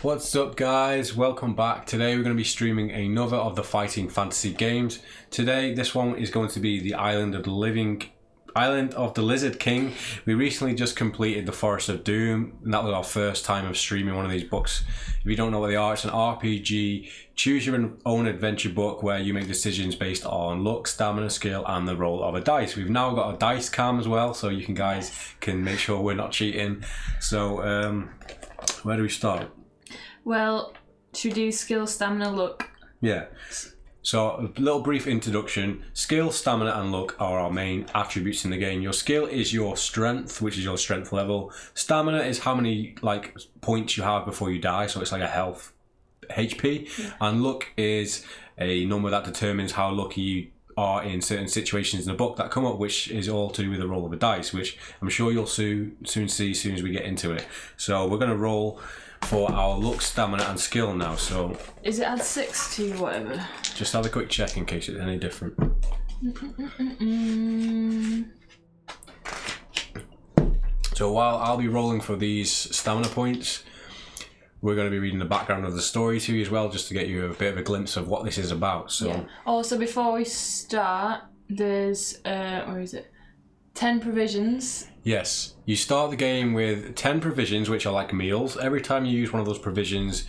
What's up guys, welcome back. Today we're going to be streaming another of the fighting fantasy games. Today this one is going to be the Island of the Lizard King. We recently just completed the Forest of Doom, and that was our first time of streaming one of these books. If you don't know what they are, it's an RPG, choose your own adventure book where you make decisions based on luck, stamina, skill and the roll of a dice. We've now got a dice cam as well, so you guys can make sure we're not cheating. So where do we start? Well, should we do skill, stamina, luck? Yeah. So a little brief introduction. Skill, stamina and luck are our main attributes in the game. Your skill is your strength, which is your strength level. Stamina is how many points you have before you die, so it's like a health HP. Yeah. And luck is a number that determines how lucky you are in certain situations in the book that come up, which is all to do with the roll of a dice, which I'm sure you'll soon see as soon as we get into it. So we're going to roll for our luck, stamina and skill now. So is it add 6 to whatever? Just have a quick check in case it's any different. So while I'll be rolling for these stamina points, we're going to be reading the background of the story to you as well, just to get you a bit of a glimpse of what this is about. So yeah. Also, before we start, there's where is it? 10 provisions. Yes, you start the game with 10 provisions, which are like meals. Every time you use one of those provisions,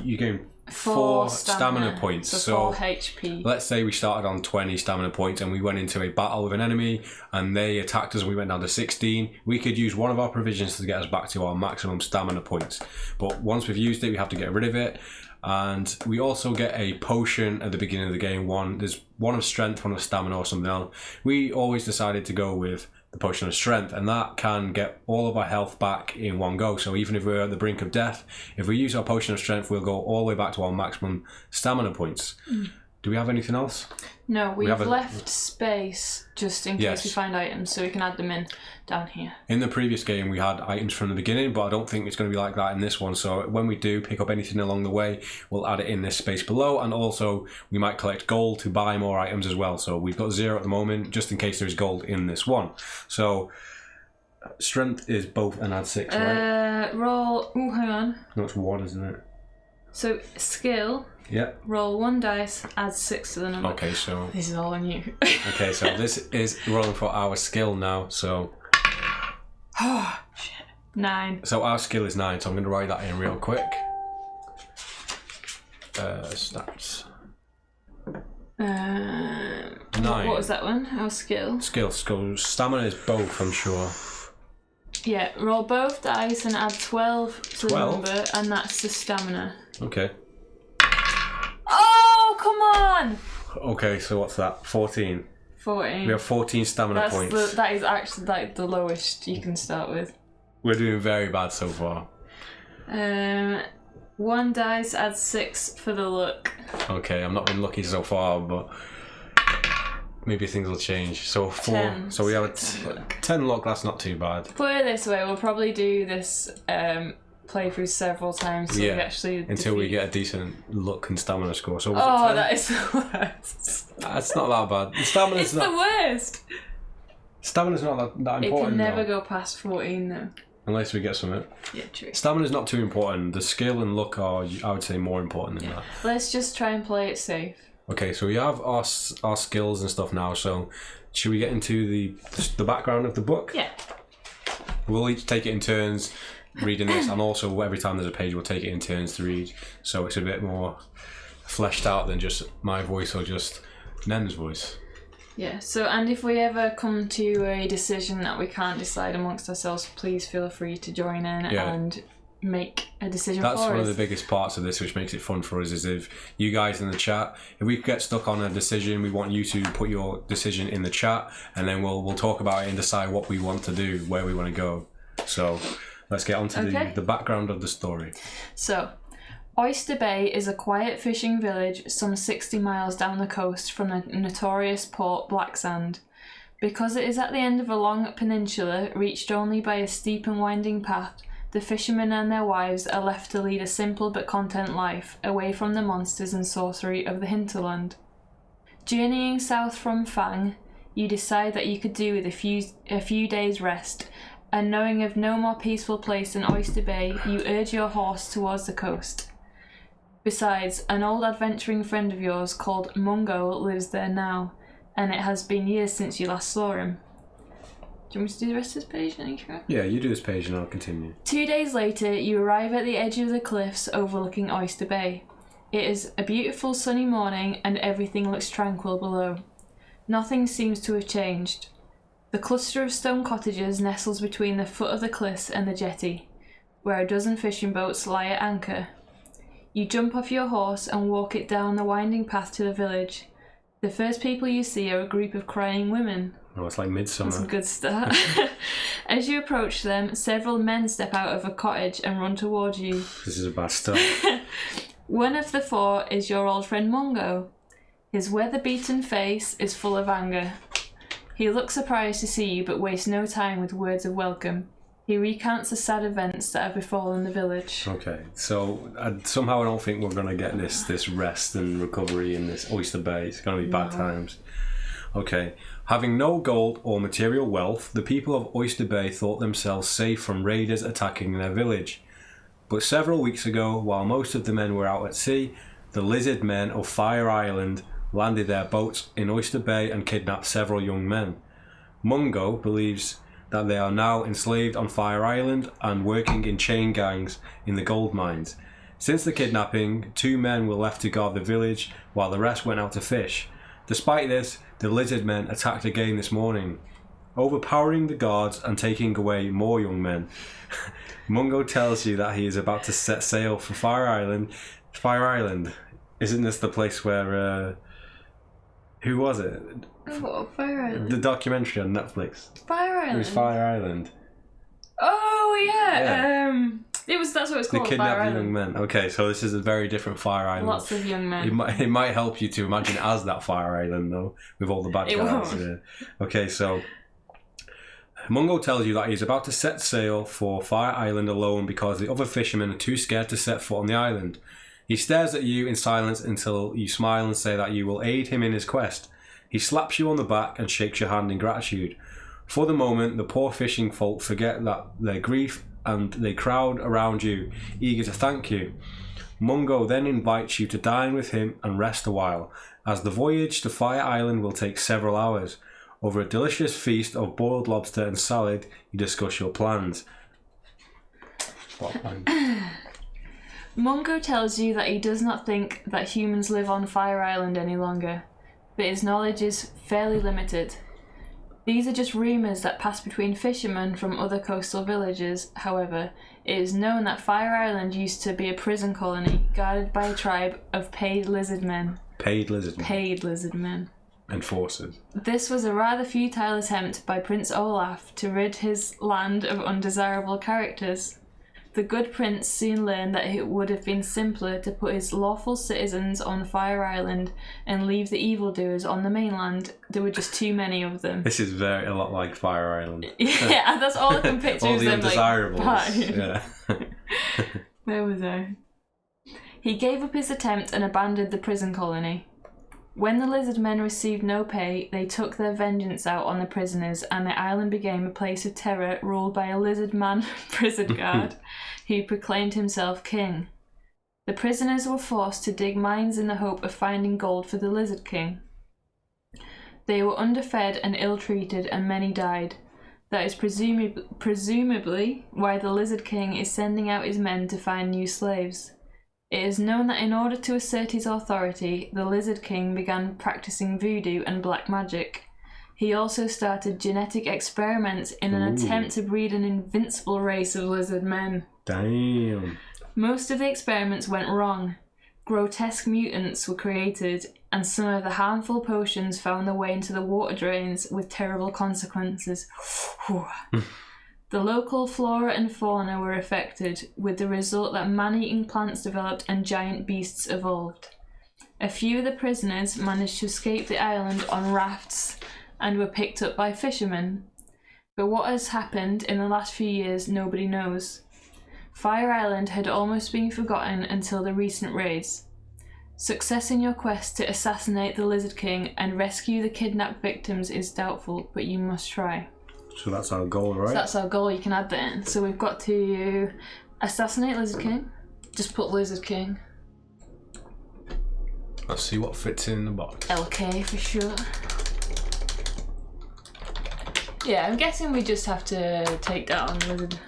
you gain 4 stamina points. So 4 HP. Let's say we started on 20 stamina points and we went into a battle with an enemy and they attacked us and we went down to 16. We could use one of our provisions to get us back to our maximum stamina points. But once we've used it, we have to get rid of it. And we also get a potion at the beginning of the game. There's one of strength, one of stamina or something else. We always decided to go with the potion of strength, and that can get all of our health back in one go. So even if we're at the brink of death, if we use our potion of strength, we'll go all the way back to our maximum stamina points. Do we have anything else? No, we've left space just in case we find items, so we can add them in down here. In the previous game, we had items from the beginning, but I don't think it's going to be like that in this one. So when we do pick up anything along the way, we'll add it in this space below, and also we might collect gold to buy more items as well. So we've got 0 at the moment, just in case there's gold in this one. So strength is both an add 6, right? Roll. Oh, hang on. No, it's 1, isn't it? So skill. Yeah. Roll 1 dice, add 6 to the number. Okay, so this is all on you. Okay, so this is rolling for our skill now. So oh shit. 9. So our skill is 9. So I'm going to write that in real quick. Stats. 9. 9. What was that one? Our skill. Skill. Stamina is both, I'm sure. Yeah. Roll both dice and add 12 to the number, and that's the stamina. Okay. Oh, come on! Okay, so what's that? 14. 14. We have 14 stamina points. That is actually the lowest you can start with. We're doing very bad so far. 1 dice adds 6 for the luck. Okay, I've not been lucky so far, but maybe things will change. So 4. 10, so we have 10 luck. That's not too bad. Put it this way, we'll probably do this playthrough several times till we actually until we get a decent luck and stamina score. So that is the worst. That's not that bad. Stamina's the worst. Stamina's not that important. It can never go past 14 though. Unless we get something. Yeah, true. Stamina's not too important. The skill and luck are, I would say, more important than that. Let's just try and play it safe. Okay, so we have our skills and stuff now. So should we get into the background of the book? Yeah. We'll each take it in turns reading this, and also every time there's a page we'll take it in turns to read, so it's a bit more fleshed out than just my voice or just Nen's voice. Yeah, so and if we ever come to a decision that we can't decide amongst ourselves, please feel free to join in and make a decision for us. That's one of the biggest parts of this, which makes it fun for us, is if you guys in the chat, if we get stuck on a decision, we want you to put your decision in the chat, and then we'll talk about it and decide what we want to do, where we want to go. So let's get on to the background of the story. So, Oyster Bay is a quiet fishing village some 60 miles down the coast from the notorious port Blacksand. Because it is at the end of a long peninsula, reached only by a steep and winding path, the fishermen and their wives are left to lead a simple but content life, away from the monsters and sorcery of the hinterland. Journeying south from Fang, you decide that you could do with a few days' rest and knowing of no more peaceful place than Oyster Bay, you urge your horse towards the coast. Besides, an old adventuring friend of yours called Mungo lives there now, and it has been years since you last saw him. Do you want me to do the rest of this page? Yeah, you do this page and I'll continue. 2 days later, you arrive at the edge of the cliffs overlooking Oyster Bay. It is a beautiful sunny morning and everything looks tranquil below. Nothing seems to have changed. The cluster of stone cottages nestles between the foot of the cliffs and the jetty, where a dozen fishing boats lie at anchor. You jump off your horse and walk it down the winding path to the village. The first people you see are a group of crying women. Oh, it's like midsummer. That's a good start. As you approach them, several men step out of a cottage and run towards you. This is a bad start. One of the four is your old friend Mungo. His weather-beaten face is full of anger. He looks surprised to see you but wastes no time with words of welcome. He recounts the sad events that have befallen the village. Okay, so somehow I don't think we're going to get this rest and recovery in this Oyster Bay. It's going to be bad times. Okay. Having no gold or material wealth, the people of Oyster Bay thought themselves safe from raiders attacking their village. But several weeks ago, while most of the men were out at sea, the lizard men of Fire Island landed their boats in Oyster Bay and kidnapped several young men. Mungo believes that they are now enslaved on Fire Island and working in chain gangs in the gold mines. Since the kidnapping, 2 men were left to guard the village while the rest went out to fish. Despite this, the lizard men attacked again this morning, overpowering the guards and taking away more young men. Mungo tells you that he is about to set sail for Fire Island. Fire Island, isn't this the place where who was it? What, Fire Island? The documentary on Netflix. Fire Island? It was Fire Island. Oh yeah. That's what it's called. They kidnapped Fire the young Island. men. Okay, so this is a very different Fire Island. Lots of young men. It might help you to imagine it as that Fire Island though, with all the bad guys. Won't. Yeah. Okay, so Mungo tells you that he's about to set sail for Fire Island alone because the other fishermen are too scared to set foot on the island. He stares at you in silence until you smile and say that you will aid him in his quest. He slaps you on the back and shakes your hand in gratitude. For the moment, the poor fishing folk forget that their grief and they crowd around you, eager to thank you. Mungo then invites you to dine with him and rest a while, as the voyage to Fire Island will take several hours. Over a delicious feast of boiled lobster and salad, you discuss your plans. What plans? Mungo tells you that he does not think that humans live on Fire Island any longer, but his knowledge is fairly limited. These are just rumours that pass between fishermen from other coastal villages. However, it is known that Fire Island used to be a prison colony guarded by a tribe of paid lizard men. Paid lizard men. Paid lizard men. Enforcers. This was a rather futile attempt by Prince Olaf to rid his land of undesirable characters. The good prince soon learned that it would have been simpler to put his lawful citizens on Fire Island and leave the evildoers on the mainland. There were just too many of them. This is a lot like Fire Island. Yeah, that's all I can picture. All is the them, undesirables. Like, yeah. Where was I? He gave up his attempt and abandoned the prison colony. When the lizard men received no pay, they took their vengeance out on the prisoners, and the island became a place of terror ruled by a lizard man prison guard who proclaimed himself king. The prisoners were forced to dig mines in the hope of finding gold for the Lizard King. They were underfed and ill-treated, and many died. That is presumably why the Lizard King is sending out his men to find new slaves. It is known that in order to assert his authority, the Lizard King began practicing voodoo and black magic. He also started genetic experiments in an attempt to breed an invincible race of lizard men. Damn. Most of the experiments went wrong. Grotesque mutants were created, and some of the harmful potions found their way into the water drains with terrible consequences. The local flora and fauna were affected, with the result that man-eating plants developed and giant beasts evolved. A few of the prisoners managed to escape the island on rafts and were picked up by fishermen. But what has happened in the last few years, nobody knows. Fire Island had almost been forgotten until the recent raids. Success in your quest to assassinate the Lizard King and rescue the kidnapped victims is doubtful, but you must try. So that's our goal, right? So that's our goal. You can add that in. So we've got to assassinate Lizard King. Just put Lizard King. Let's see what fits in the box. LK for sure. Yeah, I'm guessing we just have to take down Lizard.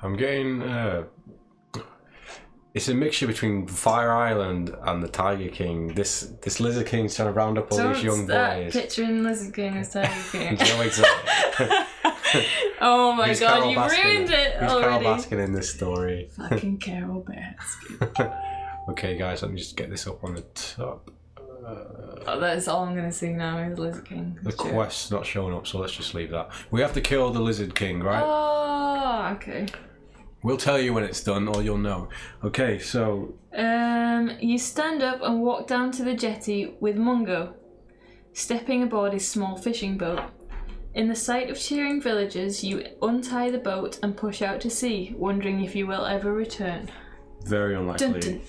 I'm getting... it's a mixture between Fire Island and the Tiger King. This Lizard King's trying to round up all these young boys. Picturing Lizard King as Tiger King. Joe exactly. Oh my god, you've ruined it Who's already. Carol Baskin in this story? Fucking Carol Baskin. Okay, guys, let me just get this up on the top. Oh, that's all I'm going to see now is Lizard King. The quest's not showing up, so let's just leave that. We have to kill the Lizard King, right? Oh, okay. We'll tell you when it's done, or you'll know. Okay, so... You stand up and walk down to the jetty with Mungo, stepping aboard his small fishing boat. In the sight of cheering villagers, you untie the boat and push out to sea, wondering if you will ever return. Very unlikely. Dun, dun, dun.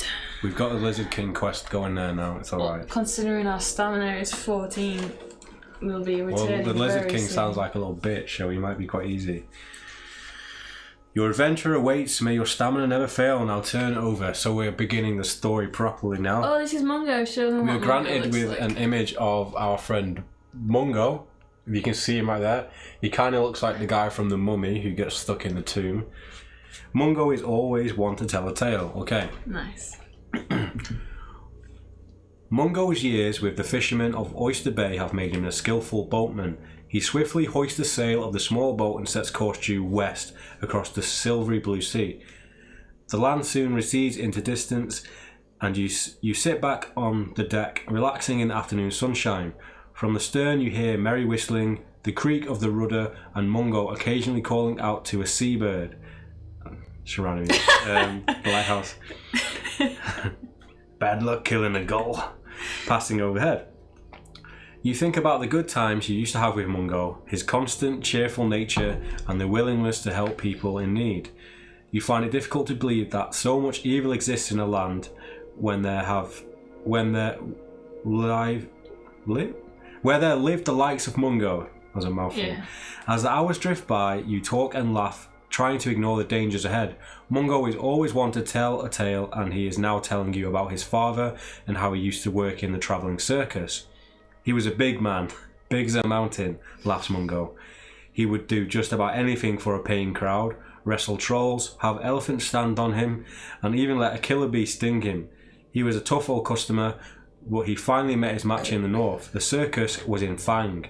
We've got the Lizard King quest going there now, it's alright. Considering our stamina is 14, we'll be returning. Well, the Lizard very King soon. sounds like a little bitch, so he might be quite easy. Your adventure awaits, may your stamina never fail, now turn over. So we're beginning the story properly now. Oh, this is Mungo. Show them We what were granted Mungo with looks like. an image of our friend Mungo. If you can see him right there. He kind of looks like the guy from The Mummy who gets stuck in the tomb. Mungo is always one to tell a tale. Okay. Nice. Mungo's years with the fishermen of Oyster Bay have made him a skillful boatman. He swiftly hoists the sail of the small boat and sets course due west across the silvery blue sea. The land soon recedes into distance, and you sit back on the deck, relaxing in the afternoon sunshine. From the stern you hear merry whistling, the creak of the rudder, and Mungo occasionally calling out to a seabird. Surrounding me. The lighthouse. Bad luck killing a gull. Passing overhead. You think about the good times you used to have with Mungo, his constant, cheerful nature, and the willingness to help people in need. You find it difficult to believe that so much evil exists in a land where there live the likes of Mungo. That was a mouthful. Yeah. As the hours drift by, you talk and laugh, trying to ignore the dangers ahead. Mungo is always one to tell a tale, and he is now telling you about his father and how he used to work in the travelling circus. He was a big man, big as a mountain, laughs Mungo. He would do just about anything for a paying crowd, wrestle trolls, have elephants stand on him, and even let a killer bee sting him. He was a tough old customer, but he finally met his match in the north. The circus was in Fang,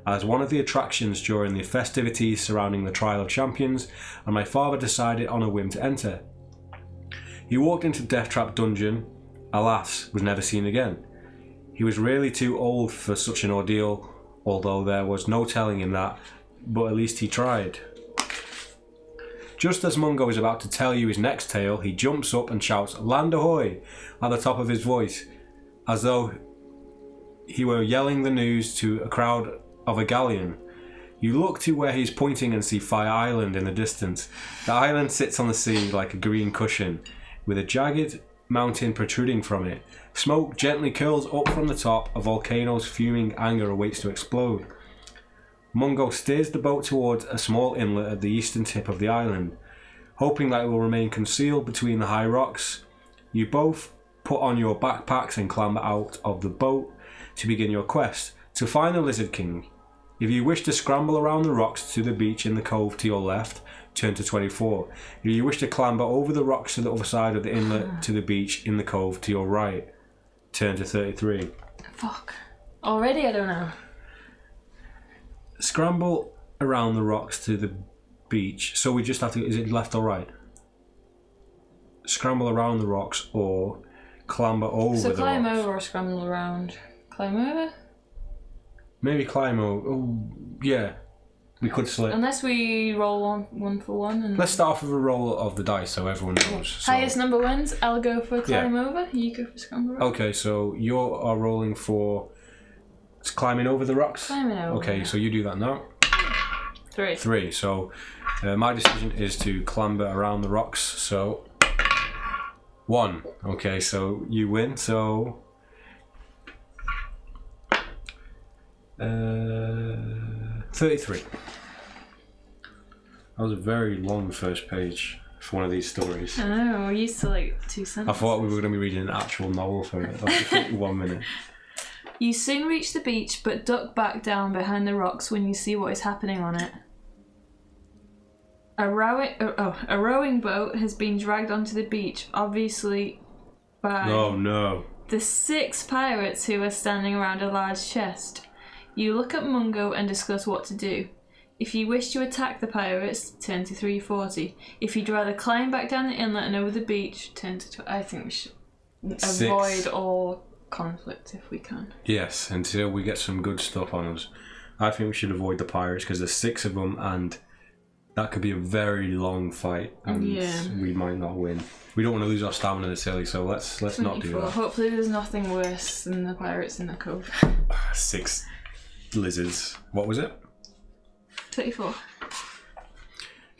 as one of the attractions during the festivities surrounding the Trial of Champions, and my father decided on a whim to enter. He walked into Death Trap Dungeon, alas, was never seen again. He was really too old for such an ordeal, although there was no telling him that, but at least he tried. Just as Mungo is about to tell you his next tale, he jumps up and shouts, "Land ahoy!" at the top of his voice, as though he were yelling the news to a crowd of a galleon. You look to where he's pointing and see Fire Island in the distance. The island sits on the sea like a green cushion, with a jagged mountain protruding from it. Smoke gently curls up from the top, a volcano's fuming anger awaits to explode. Mungo steers the boat towards a small inlet at the eastern tip of the island, hoping that it will remain concealed between the high rocks. You both put on your backpacks and clamber out of the boat to begin your quest to find the Lizard King. If you wish to scramble around the rocks to the beach in the cove to your left, turn to 24. If you wish to clamber over the rocks to the other side of the inlet to the beach in the cove to your right, turn to 33. Fuck. Already I don't know. Scramble around the rocks to the beach. So we just have to... Is it left or right? Scramble around the rocks or clamber over the rocks. So climb over or scramble around. Climb over? Maybe climb over. Oh, yeah. We could slip. Unless we roll one for one. And Let's start off with a roll of the dice so everyone knows. So, highest number wins. I'll go for climb over. You go for scramble around. okay, so you are rolling for climbing over the rocks? Climbing over. Okay, so you do that now. 3. 3. So my decision is to clamber around the rocks. So 1. Okay, so you win. So 33. That was a very long first page for one of these stories. I know, we're used to like 2 sentences. I thought we were going to be reading an actual novel for it. That was 1 minute. You soon reach the beach, but duck back down behind the rocks when you see what is happening on it. A rowing boat has been dragged onto the beach, obviously by Oh no. the 6 pirates who are standing around a large chest. You look at Mungo and discuss what to do. If you wish to attack the pirates, turn to 340. If you'd rather climb back down the inlet and over the beach, turn to I think we should avoid all conflict if we can. Yes, until we get some good stuff on us. I think we should avoid the pirates because there's 6 of them and that could be a very long fight and we might not win. We don't want to lose our stamina this early, so let's not do that. Hopefully there's nothing worse than the pirates in the cove. 6 lizards. What was it? 24.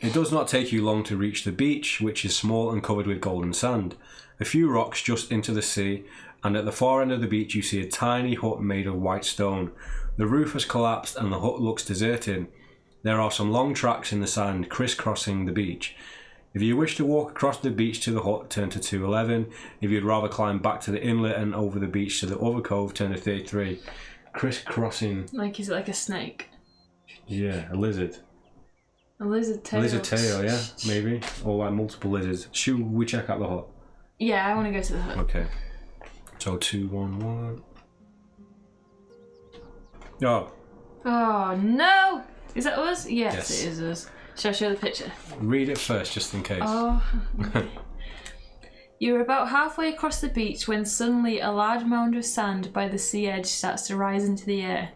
It does not take you long to reach the beach, which is small and covered with golden sand. A few rocks just into the sea, and at the far end of the beach you see a tiny hut made of white stone. The roof has collapsed and the hut looks deserted. There are some long tracks in the sand crisscrossing the beach. If you wish to walk across the beach to the hut, turn to 211. If you'd rather climb back to the inlet and over the beach to the other cove, turn to 33. Crisscrossing. Like he's like a snake. Yeah, a lizard. A lizard tail. A lizard tail, yeah, maybe. Or like multiple lizards. Should we check out the hut? Yeah, I want to go to the hut. Okay. So 211. Oh. Oh no! Is that us? Yes, Yes. it is us. Shall I show the picture? Read it first, just in case. Oh. Okay. You're about halfway across the beach when suddenly a large mound of sand by the sea edge starts to rise into the air.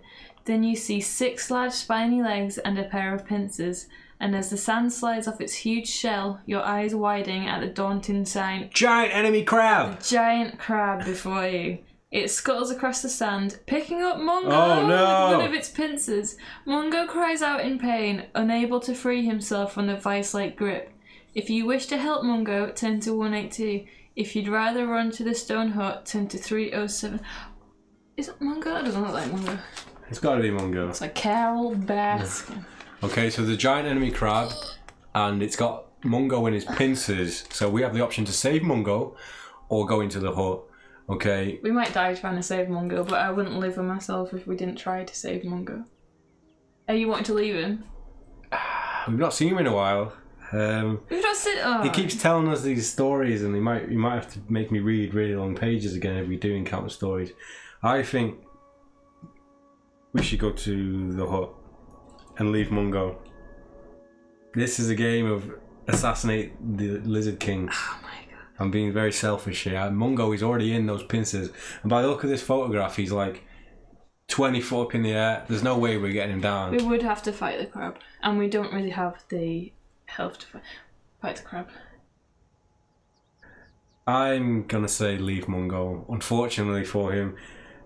Then you see 6 large spiny legs and a pair of pincers, and as the sand slides off its huge shell, your eyes widening at the daunting sign, Giant enemy crab! giant crab before you. It scuttles across the sand, picking up Mungo Oh, no. with one of its pincers. Mungo cries out in pain, unable to free himself from the vice-like grip. If you wish to help Mungo, turn to 182. If you'd rather run to the stone hut, turn to 307. Is it Mungo? That doesn't look like Mungo. It's got to be Mungo. It's like Carol Baskin. Okay, so the giant enemy crab, and it's got Mungo in his pincers. So we have the option to save Mungo or go into the hut. Okay. We might die trying to save Mungo, but I wouldn't live with myself if we didn't try to save Mungo. Are you wanting to leave him? We've not seen him in a while. We've not seen. Oh. He keeps telling us these stories, and you might have to make me read really long pages again if we do encounter stories. I think we should go to the hut and leave Mungo. This is a game of assassinate the Lizard King. Oh my god. I'm being very selfish here. Mungo is already in those pincers, and by the look of this photograph, he's like 20 foot up in the air. There's no way we're getting him down. We would have to fight the crab, and we don't really have the health to fight the crab. I'm gonna say leave Mungo. Unfortunately for him,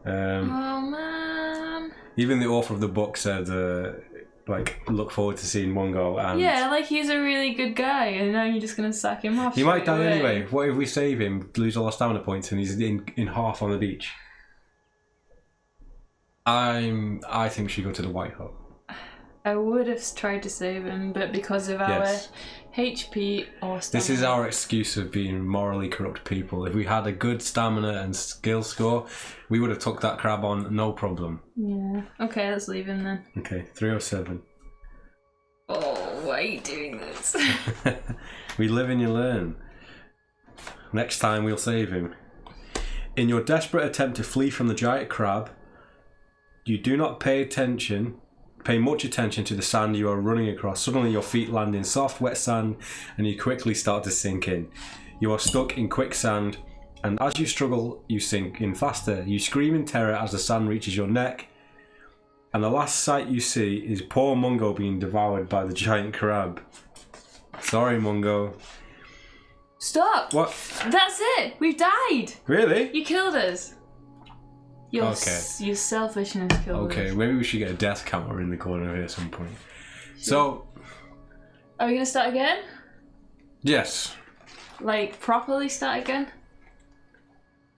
Oh man. even the author of the book said, look forward to seeing Mungo, and Yeah, like he's a really good guy, and now you're just gonna sack him off. he might straight die away. anyway. What if we save him, lose all our stamina points, and he's in half on the beach? I think we should go to the White Hut. I would have tried to save him, but because of Yes. our HP or stamina. This is our excuse of being morally corrupt people. If we had a good stamina and skill score, we would have took that crab on, no problem. Yeah. Okay, let's leave him then. Okay, 307. Oh, why are you doing this? We live and you learn. Next time we'll save him. In your desperate attempt to flee from the giant crab, you do not pay much attention to the sand you are running across. Suddenly your feet land in soft, wet sand and you quickly start to sink in. You are stuck in quicksand, and as you struggle, you sink in faster. You scream in terror as the sand reaches your neck, and the last sight you see is poor Mungo being devoured by the giant crab. Sorry, Mungo. Stop! What? That's it! We've died! Really? You killed us! Your selfishness killed us. Okay, maybe we should get a death counter in the corner here at some point. So, are we gonna start again? yes. Like, properly start again?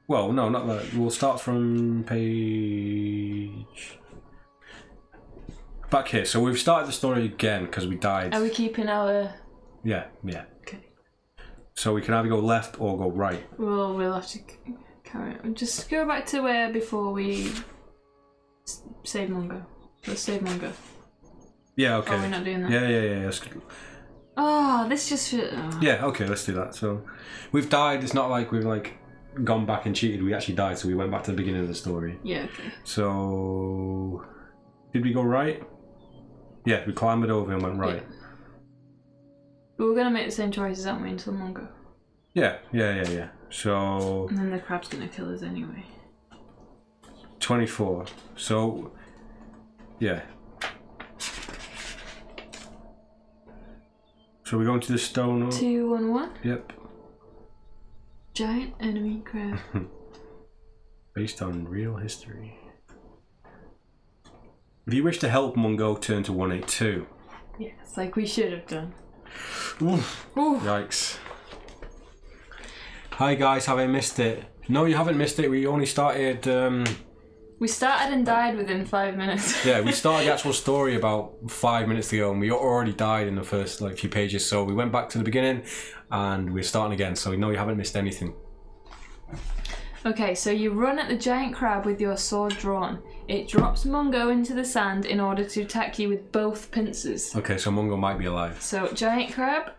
Well, no, not that. We'll start from page... back here. So we've started the story again because we died. Are we keeping our... Yeah. Okay. So we can either go left or go right. Well, we'll have to carry on. Just go back to where before we save Mungo. Let's save Mungo. Yeah, okay. Oh, we're not doing that? Yeah. That's good. Oh, this just... Oh. Yeah, okay, let's do that. So we've died. It's not like we've like gone back and cheated. We actually died, so we went back to the beginning of the story. Yeah, okay. So did we go right? Yeah, we climbed it over and went right. Yeah. But we're going to make the same choices, aren't we, until Mungo? Yeah. So... And then the crab's going to kill us anyway. 24. So... Yeah. So we're going to the stone... 2, 1, 1. Yep. Giant enemy crab. Based on real history. If you wish to help Mungo, turn to 182. Yes, like we should have done. Oof. Ooh. Yikes. Hi guys, have I missed it? No, you haven't missed it. We only started... We started and died within 5 minutes. Yeah, we started the actual story about 5 minutes ago and we already died in the first few pages. So we went back to the beginning and we're starting again. So we know you haven't missed anything. Okay, so you run at the giant crab with your sword drawn. It drops Mungo into the sand in order to attack you with both pincers. Okay, so Mungo might be alive. So, giant crab,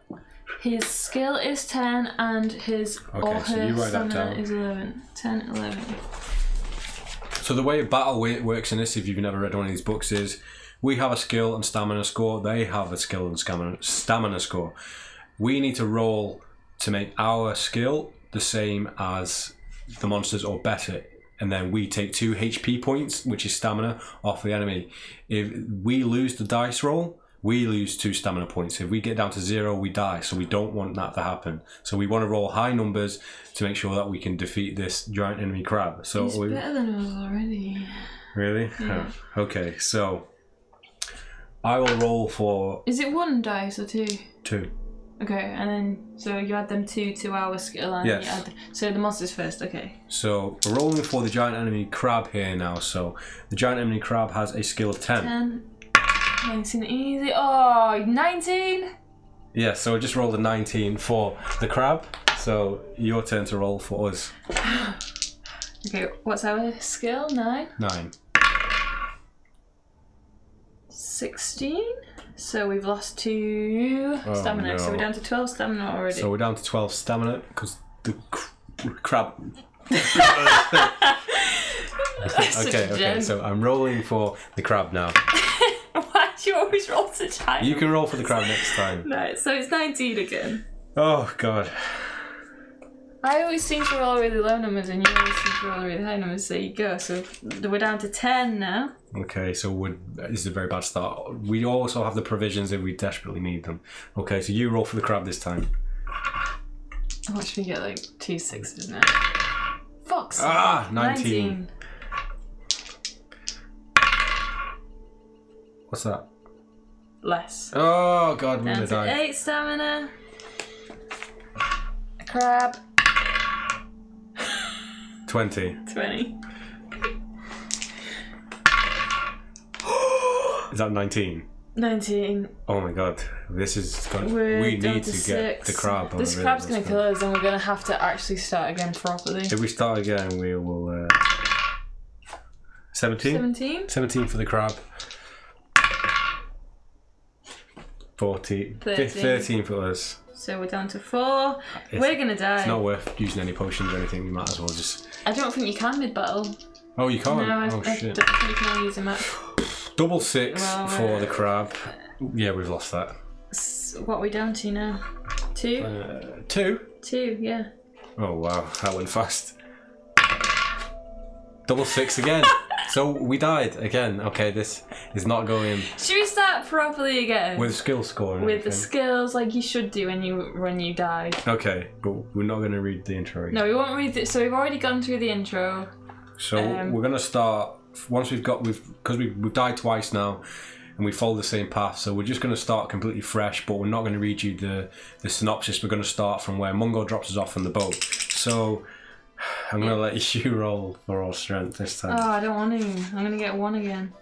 his skill is 10 and his or her stamina is 11. 10, 11. So the way battle works in this, if you've never read one of these books, is we have a skill and stamina score. They have a skill and stamina score. We need to roll to make our skill the same as the monsters or better, and then we take 2 HP points, which is stamina, off the enemy. If we lose the dice roll, we lose 2 stamina points. If we get down to 0, we die, so we don't want that to happen. So we want to roll high numbers to make sure that we can defeat this giant enemy crab. So he's better than us already. Really? Yeah. Oh, okay, so I will roll for... Is it 1 dice or 2? 2. Okay, and then, so you add them 2 to our skill, and yes. you add, so the monsters first, okay. So, we're rolling for the giant enemy crab here now, so the giant enemy crab has a skill of 10. 10. Nice and easy. Oh, 19! Yeah, so I just rolled a 19 for the crab, so your turn to roll for us. Okay, what's our skill? 9? 9. 16? So we've lost 2 stamina, no. so we're down to 12 stamina already. So we're down to 12 stamina, because the crab... Okay, so I'm rolling for the crab now. Why do you always roll such high? You can roll for the crab next time. No, so it's 19 again. Oh, God. I always seem to roll really low numbers and you always seem to roll really high numbers, so you go. So we're down to 10 now. Okay, so this is a very bad start. We also have the provisions if we desperately need them. Okay, so you roll for the crab this time. How much do we get? Like 2 6s now. Fox. 19. What's that? Less. Oh, God, we're Down gonna to die. 8 stamina. A crab. 20. 20. Is that 19? 19. Oh my God, this is going. We're We down need to to get 6. the crab. On This a crab's really gonna kill us, and we're gonna have to actually start again properly. If we start again, we will. 17. 17. 17 for the crab. 13 for us. So we're down to 4. We're gonna die. It's not worth using any potions or anything. You might as well just. I don't think you can mid battle. Oh, you can't. No, Oh I shit. don't think you can use a map. Double 6 Well, for the crab. Yeah, we've lost that. What are we down to now? 2? 2. 2, yeah. Oh wow, that went fast. Double 6 again. So we died again. Okay, this is not going. Should we start properly again? With skill score. With the skills like you should do when you die. Okay, but we're not going to read the intro again. No, we won't read it. So we've already gone through the intro. So we're going to start once because we've died twice now, and we follow the same path. So we're just going to start completely fresh, but we're not going to read you the synopsis. We're going to start from where Mungo drops us off on the boat. So I'm going to let you roll for all strength this time. Oh, I don't want to. I'm going to get 1 again.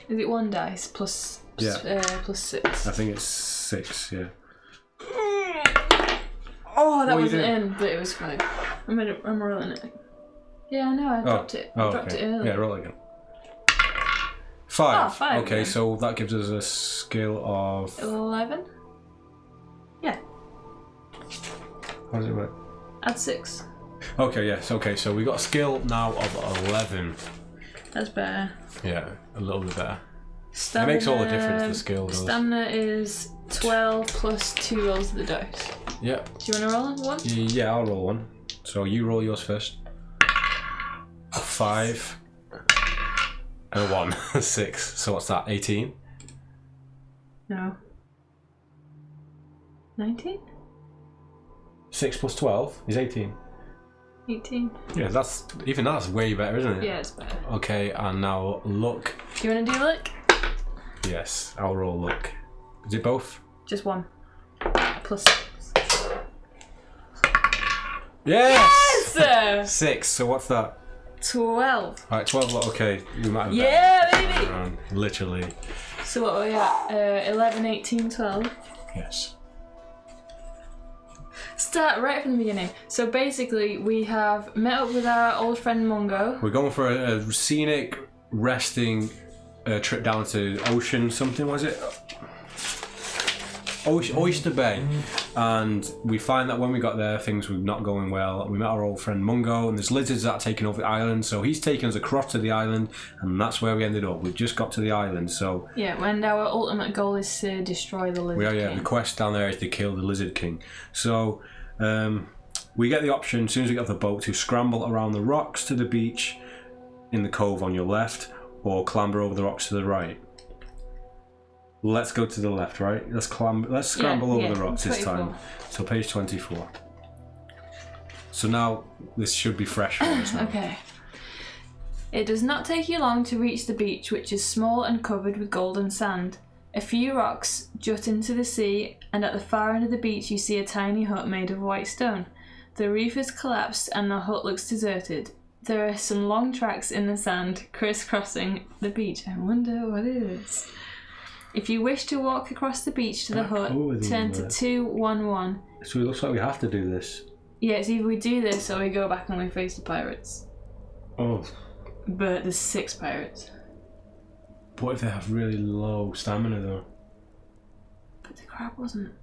Is it 1 dice plus plus 6? I think it's 6, yeah. Oh, that wasn't in, but it was fine. I'm rolling it. Yeah, I know, I dropped it. I dropped it earlier. Yeah, roll again. 5. Oh, 5 okay, again. so that gives us a skill of... 11? Yeah. How does it work? Add 6. Okay, yes, okay, so we got a skill now of 11. That's better. Yeah, a little bit better. Stamina, it makes all the difference, the skill does. Stamina is 12 plus 2 rolls of the dice. Yep. Do you want to roll one? Yeah, I'll roll one. So you roll yours first. 5. And a 1. 6. So what's that, 18? No. 19? 6 plus 12 is 18. 18. Yeah, that's way better, isn't it? Yeah, it's better. Okay, and now luck. Do you want to do luck? Yes, I'll roll luck. Is it both? Just 1. Plus 6. Yes! Yes! 6, so what's that? 12. Alright, 12 luck, okay. You might have Yeah, baby! Literally. So what are we at? 11, 18, 12. Yes. Start right from the beginning. So basically, we have met up with our old friend Mungo. We're going for a scenic, resting trip down to Ocean something, was it? Oyster Bay. And we find that when we got there, things were not going well. We met our old friend Mungo, and there's lizards that are taking over the island, so he's taken us across to the island, and that's where we ended up. We've just got to the island, so... Yeah, and our ultimate goal is to destroy the Lizard King. Yeah, the quest down there is to kill the Lizard King. So, we get the option, as soon as we get off the boat, to scramble around the rocks to the beach in the cove on your left, or clamber over the rocks to the right. Let's go to the left, right? Let's scramble over the rocks 24. This time. So page 24. So now this should be fresh for us now. Okay. It does not take you long to reach the beach, which is small and covered with golden sand. A few rocks jut into the sea, and at the far end of the beach you see a tiny hut made of white stone. The roof has collapsed and the hut looks deserted. There are some long tracks in the sand crisscrossing the beach. I wonder what it is. If you wish to walk across the beach to the hut, turn to 211. So it looks like we have to do this. Yeah, it's either we do this or we go back and we face the pirates. Oh. But there's 6 pirates. What if they have really low stamina though? But the crab wasn't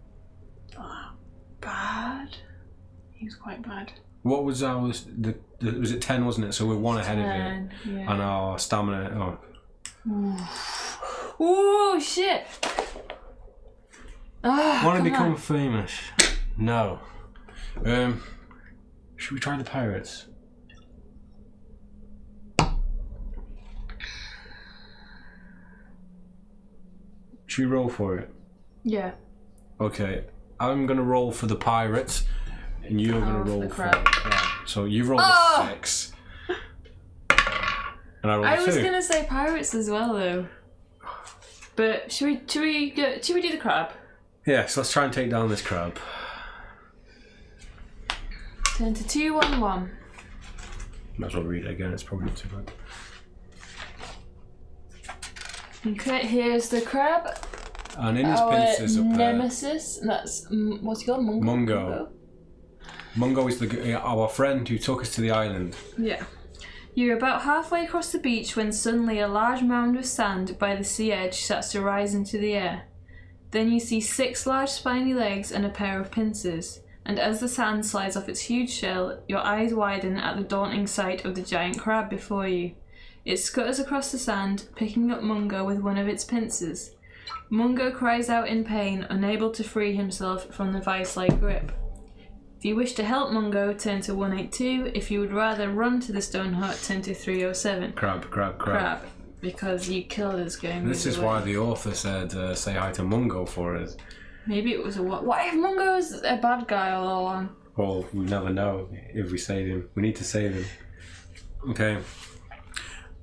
that bad. He was quite bad. What was ours? Was it 10, wasn't it? So we're 1 ahead of it. Yeah. And our stamina... Oh shit! Want to become famous? No. Should we try the pirates? Should we roll for it? Yeah. Okay. I'm gonna roll for the pirates, and you're gonna roll for the crab. So you rolled a 6. And I rolled a 2. I was gonna say pirates as well though. But should we do the crab? Yeah, so let's try and take down this crab. Turn to 211. Might as well read it again, it's probably not too bad. Okay, here's the crab. And in his pincers up there. Nemesis, that's, what's he called? Mungo. Mungo is our friend who took us to the island. Yeah. You're about halfway across the beach when suddenly a large mound of sand by the sea edge starts to rise into the air. Then you see 6 large spiny legs and a pair of pincers, and as the sand slides off its huge shell, your eyes widen at the daunting sight of the giant crab before you. It scutters across the sand, picking up Mungo with one of its pincers. Mungo cries out in pain, unable to free himself from the vice-like grip. If you wish to help Mungo, turn to 182. If you would rather run to the stone hut, turn to 307. Crab. Because you killed his game. This is why the author said, say hi to Mungo for us. Maybe it was a what? What if Mungo's a bad guy all along? Well, we never know if we save him. We need to save him. Okay.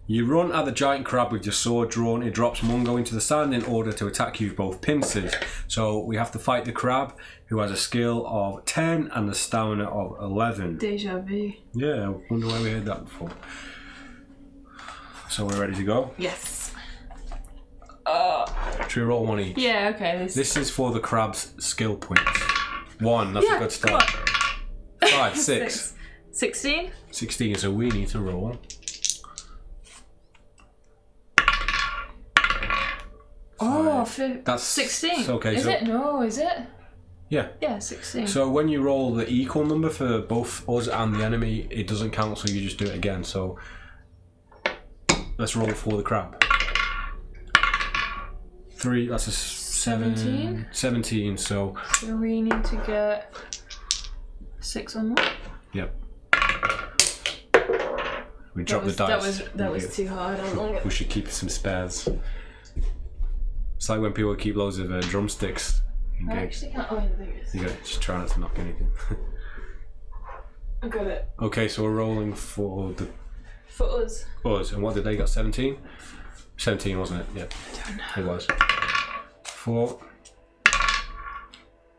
You run at the giant crab with your sword drawn. It drops Mungo into the sand in order to attack you with both pincers. So we have to fight the crab, who has a skill of 10 and a stamina of 11. Deja vu. Yeah, I wonder where we heard that before. So we're ready to go? Yes. Should we roll one each? Yeah, okay. This is for the crab's skill points. 1, that's a good start. 5, 6. 16? 16, so we need to roll. Oh, that's 16. Okay, is it? No, is it? Yeah. Yeah, 16. So when you roll the equal number for both us and the enemy, it doesn't count, so you just do it again. So let's roll for the crab. 3, that's a 17. 17, so we need to get 6 or more. Yep. We dropped the dice. That was too hard. We should keep some spares. It's like when people keep loads of drumsticks. I actually can't. Oh, yeah, there it is. You got it. Just try not to knock anything. I got it. Okay, so we're rolling for the For us. us. And what did they got? 17? 17, wasn't it? Yeah. I don't know. It was. 4.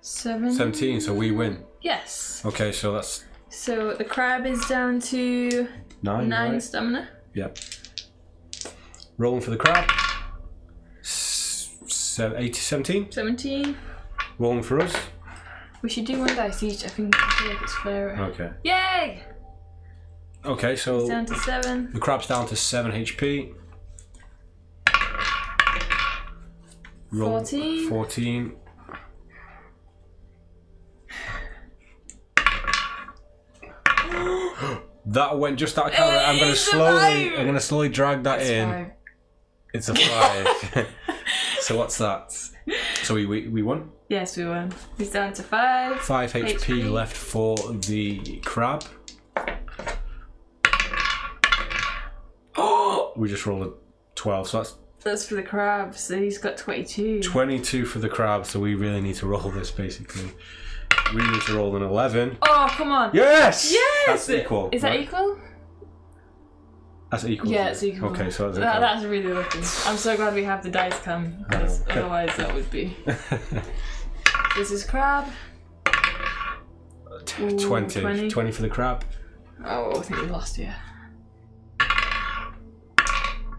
7. 17, so we win. Yes. Okay, so that's So the crab is down to 9. 9 right? stamina. Yep. Rolling for the crab. 17. 17. Rolling for us. We should do 1 dice each. I feel like it's fairer. Okay. Yay! Okay, so It's down to 7. the crab's down to 7 HP. 14. 14. That went just out of camera. I'm gonna slowly drag that That's in. 5. It's a 5. So what's that? So we won. Yes, we won. He's down to 5. 5 HP left for the crab. We just rolled a 12, so That's for the crab, so he's got 22. 22 for the crab, so we really need to roll this basically. We need to roll an 11. Oh, come on. Yes! Yes! That's equal. Is that right? equal? That's equal. Yeah, it's equal. Okay, so That's really lucky. I'm so glad we have the dice cam, because otherwise that would be... This is crab. Ooh, 20. 20 for the crab. Oh, I think we lost here.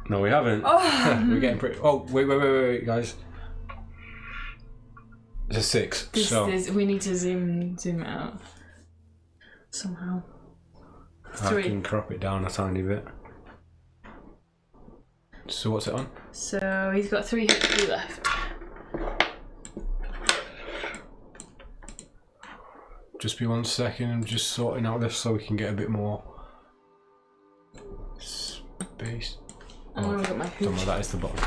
No, we haven't. Oh! We're getting pretty... Oh, wait, guys. It's a 6. We need to zoom it out. Somehow. I 3. can crop it down a tiny bit. So what's it on? So he's got 3 HP left. Just be 1 second. I'm just sorting out this so we can get a bit more space. I'm gonna get my Don't know, hooch. that is the bottom.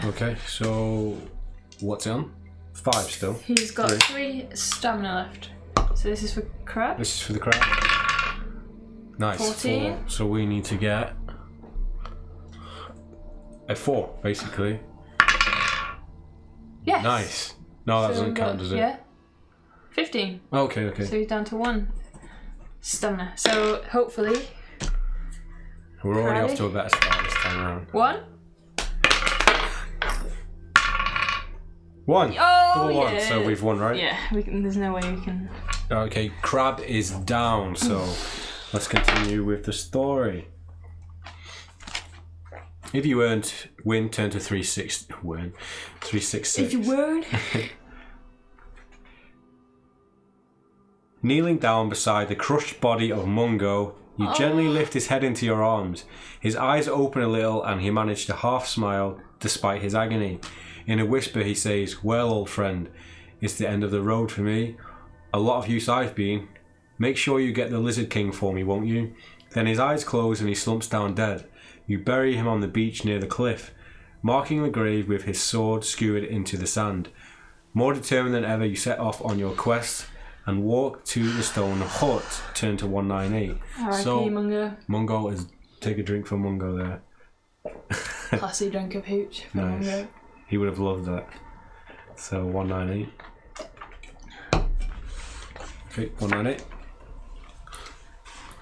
Okay, so what's it on? 5 still. He's got 3 stamina left. So this is for crab. This is for the crab. Nice. 14. 4. So we need to get a 4, basically. Yes. Nice. No, that doesn't count, does it? Yeah. 15. Okay. So he's down to 1 stamina. So hopefully We're already off to a better start this time around. 1. 1. Oh, Double 1. yeah. So we've won, right? Yeah, there's no way we can. Okay, crab is down, so let's continue with the story. If you win, turn to 366. If you weren't. Kneeling down beside the crushed body of Mungo, you gently lift his head into your arms. His eyes open a little and he managed to half smile despite his agony. In a whisper he says, "Well, old friend, it's the end of the road for me. A lot of use I've been. Make sure you get the Lizard King for me, won't you?" Then his eyes close and he slumps down dead. You bury him on the beach near the cliff, marking the grave with his sword skewered into the sand. More determined than ever, you set off on your quest and walk to the stone hut. Turn to 198. R.I.P. Mungo. Mungo is... Take a drink for Mungo there. Classy drink of hooch for Nice. Mungo. He would have loved that. So 198. Okay, 198.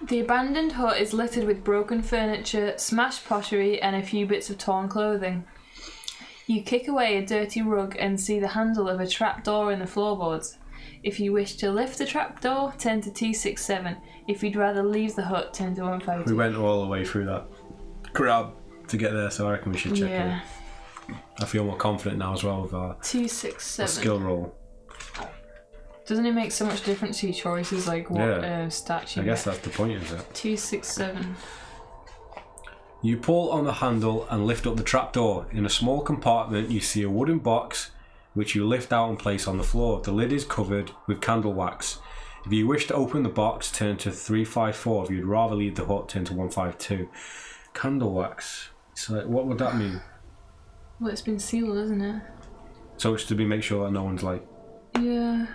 The abandoned hut is littered with broken furniture, smashed pottery, and a few bits of torn clothing. You kick away a dirty rug and see the handle of a trap door in the floorboards. If you wish to lift the trapdoor, turn to 267. If you'd rather leave the hut, turn to 152. We went all the way through that crap to get there, so I reckon we should check it. I feel more confident now as well with our 267. skill roll. Doesn't it make so much difference to your choices, like what stat you I guess get? that's the point, is it? 267. You pull on the handle and lift up the trapdoor. In a small compartment, you see a wooden box which you lift out and place on the floor. The lid is covered with candle wax. If you wish to open the box, turn to 354. If you'd rather leave the hut, turn to 152. Candle wax. So what would that mean? Well, it's been sealed, isn't it? So it's to make sure that no one's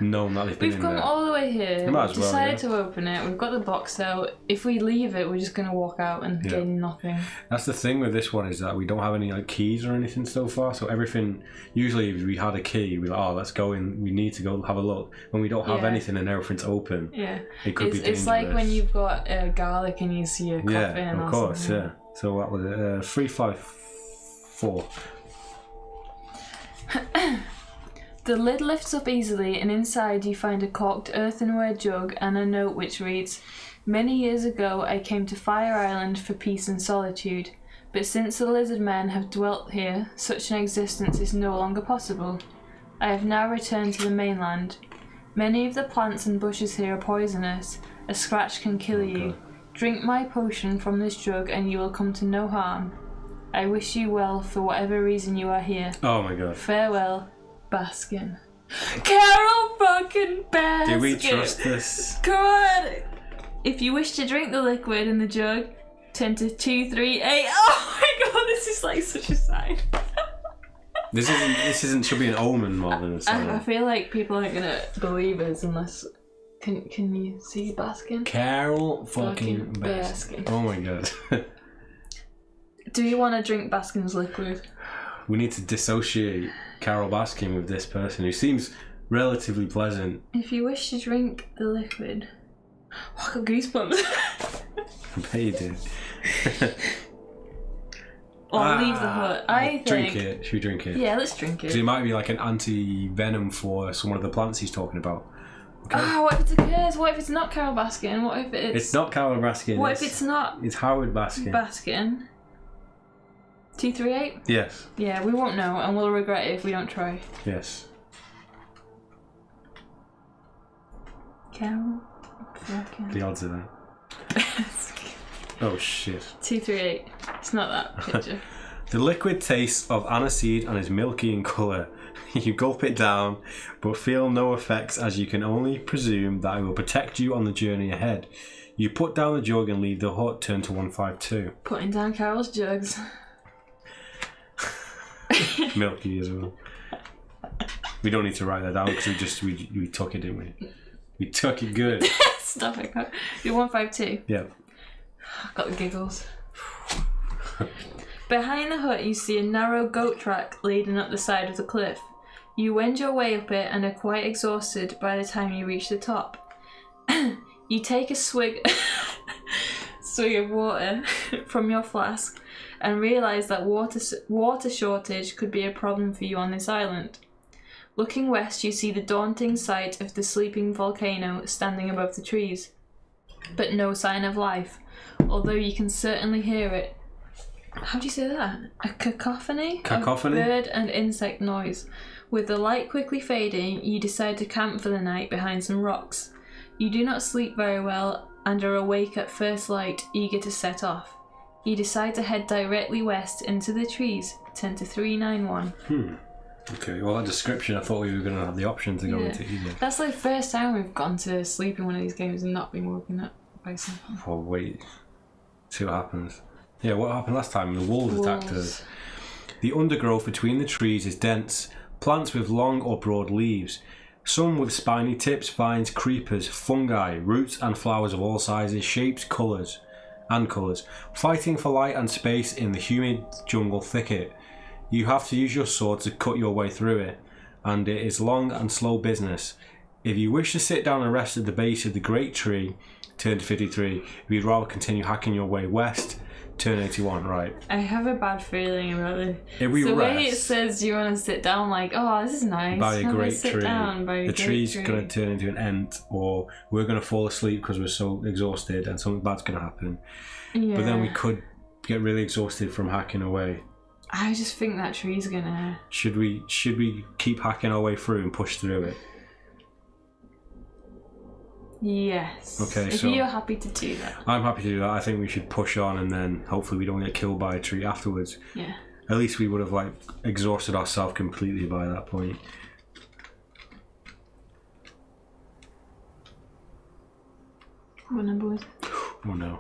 known that they've been We've in come there. all the way here. You might We've as well, decided to open it. We've got the box out. If we leave it, we're just going to walk out and gain nothing. That's the thing with this one, is that we don't have any keys or anything so far. So everything, usually if we had a key, we're like, oh, let's go in. We need to go have a look. When we don't have anything and everything's open, it could be dangerous. It's like when you've got garlic and you see a coffin. Yeah, of course, something. yeah. So what was it? 354. The lid lifts up easily, and inside you find a corked earthenware jug and a note which reads, "Many years ago I came to Fire Island for peace and solitude, but since the lizard men have dwelt here, such an existence is no longer possible. I have now returned to the mainland. Many of the plants and bushes here are poisonous. A scratch can kill you. Drink my potion from this jug and you will come to no harm. I wish you well for whatever reason you are here. Oh my god. Farewell, Baskin." Carol fucking Baskin! Do we trust this? Come on! If you wish to drink the liquid in the jug, turn to 238. Oh my god, this is like such a sign. This isn't should be an omen more than a sign. I feel like people aren't gonna believe us unless. Can you see Baskin? Carol fucking Baskin. Oh my god. Do you want to drink Baskin's liquid? We need to dissociate Carol Baskin with this person who seems relatively pleasant. If you wish to drink the liquid. Oh, I got goosebumps. I bet you did. Or leave the hut. I think. Drink it. Should we drink it? Yeah, let's drink Because it. it might be like an anti-venom for some of the plants he's talking about. Okay. What if it's a curse? What if it's not Carol Baskin? What if it's... It's not Carol Baskin. What if it's not... It's Howard Baskin. 238? Yes. Yeah, we won't know, and we'll regret it if we don't try. Yes. Carol Baskin. The odds of that. Oh shit. 238. It's not that picture. The liquid tastes of aniseed and is milky in colour. You gulp it down, but feel no effects, as you can only presume that it will protect you on the journey ahead. You put down the jug and leave the hut, turn to 152. Putting down Carol's jugs. Milky as well. We don't need to write that down because we took it, didn't we? We took it good. Stop it. You're 152. Yeah. Got the giggles. Behind the hut you see a narrow goat track leading up the side of the cliff. You wend your way up it and are quite exhausted by the time you reach the top. You take a swig of water from your flask and realise that water shortage could be a problem for you on this island. Looking west you see the daunting sight of the sleeping volcano standing above the trees, but no sign of life, although you can certainly hear it. How do you say that? A cacophony? Cacophony? Of bird and insect noise. With the light quickly fading, you decide to camp for the night behind some rocks. You do not sleep very well and are awake at first light, eager to set off. You decide to head directly west into the trees, 10 to 391. Okay, well that description, I thought we were going to have the option to go into either. That's like the first time we've gone to sleep in one of these games and not been woken up by something. Oh wait, see what happens. Yeah, what happened last time? The wolves attacked us. The undergrowth between the trees is dense, plants with long or broad leaves, some with spiny tips, vines, creepers, fungi, roots and flowers of all sizes, shapes, colours, fighting for light and space in the humid jungle thicket. You have to use your sword to cut your way through it, and it is long and slow business. If you wish to sit down and rest at the base of the great tree, turn to 53. If you'd rather continue hacking your way west, Turn 81, right. I have a bad feeling about it. If we the rest, way it says you want to sit down, like, oh, this is nice. by a Have great sit tree, down by a the great tree's tree. going to turn into an ant, or we're going to fall asleep because we're so exhausted and something bad's going to happen. Yeah. But then we could get really exhausted from hacking away. I just think that tree's gonna... Should we keep hacking our way through and push through it? Yes. Okay, if so you're happy to do that. I'm happy to do that. I think we should push on, and then hopefully we don't get killed by a tree afterwards. Yeah. At least we would have like exhausted ourselves completely by that point. What number was it? Oh no.